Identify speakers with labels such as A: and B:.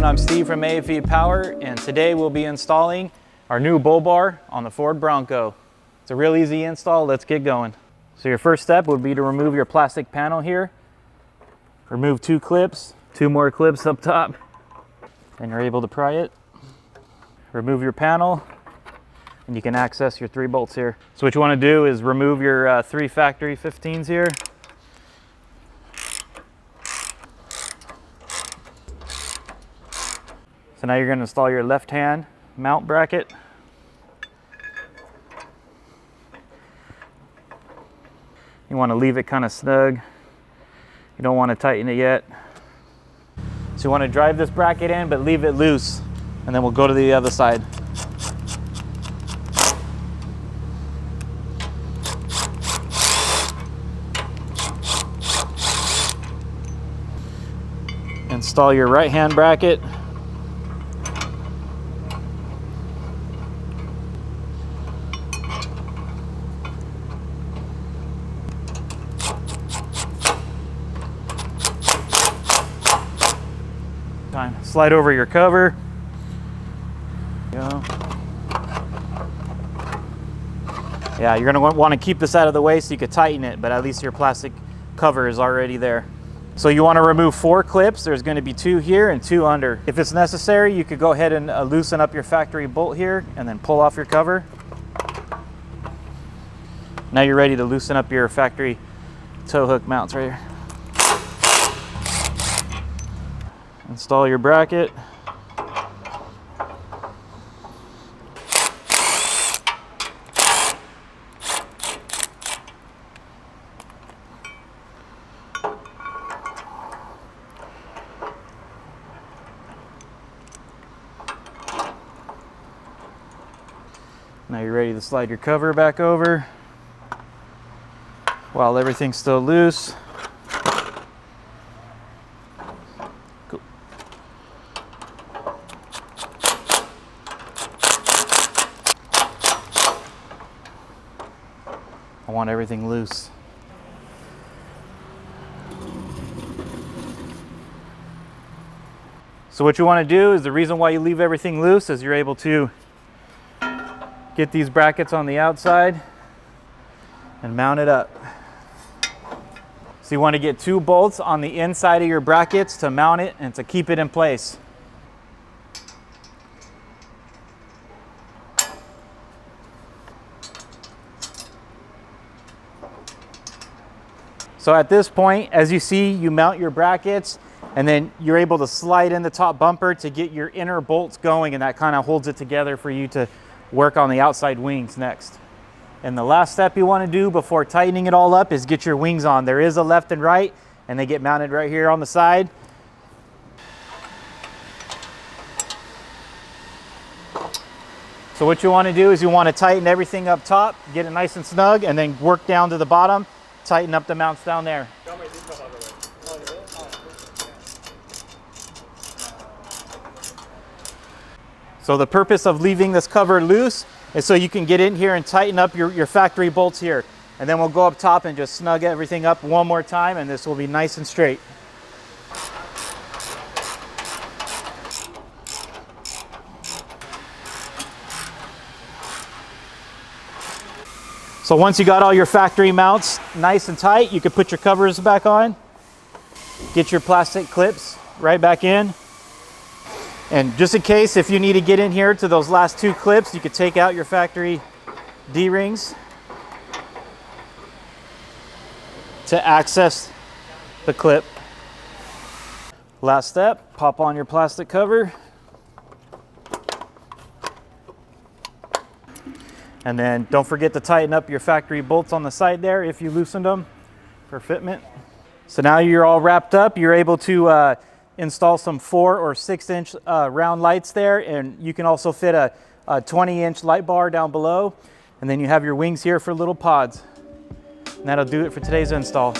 A: I'm Steve from aFe Power, and today we'll be installing our new bull bar on the Ford Bronco. It's a real easy install. Let's get going. So your first step would be to remove your plastic panel here. Remove 2 clips, 2 more clips up top, and you're able to pry it. Remove your panel, and you can access your 3 bolts here. So what you want to do is remove your 3 factory 15s here. So now you're going to install your left hand mount bracket. You want to leave it kind of snug. You don't want to tighten it yet. So you want to drive this bracket in, but leave it loose. And then we'll go to the other side. Install your right hand bracket. Slide over your cover. Go. Yeah, you're going to want to keep this out of the way so you can tighten it, but at least your plastic cover is already there. So you want to remove 4 clips. There's going to be 2 here and 2 under. If it's necessary, you could go ahead and loosen up your factory bolt here and then pull off your cover. Now you're ready to loosen up your factory tow hook mounts right here. Install your bracket. Now you're ready to slide your cover back over while everything's still loose. Cool. I want everything loose. So what you want to do is, the reason why you leave everything loose is you're able to get these brackets on the outside and mount it up. So you want to get 2 bolts on the inside of your brackets to mount it and to keep it in place. So at this point, as you see, you mount your brackets and then you're able to slide in the top bumper to get your inner bolts going, and that kind of holds it together for you to work on the outside wings next. And the last step you want to do before tightening it all up is get your wings on. There is a left and right, and they get mounted right here on the side. So what you want to do is you want to tighten everything up top, get it nice and snug, and then work down to the bottom, tighten up the mounts down there. So the purpose of leaving this cover loose is so you can get in here and tighten up your factory bolts here. And then we'll go up top and just snug everything up one more time, and this will be nice and straight. So once you got all your factory mounts nice and tight, you can put your covers back on. Get your plastic clips right back in. And just in case, if you need to get in here to those last 2 clips, you could take out your factory D-rings to access the clip. Last step, pop on your plastic cover. And then don't forget to tighten up your factory bolts on the side there if you loosened them for fitment. So now you're all wrapped up, you're able to install some 4 or 6 inch round lights there, and you can also fit a 20-inch light bar down below, and then you have your wings here for little pods. And that'll do it for today's install.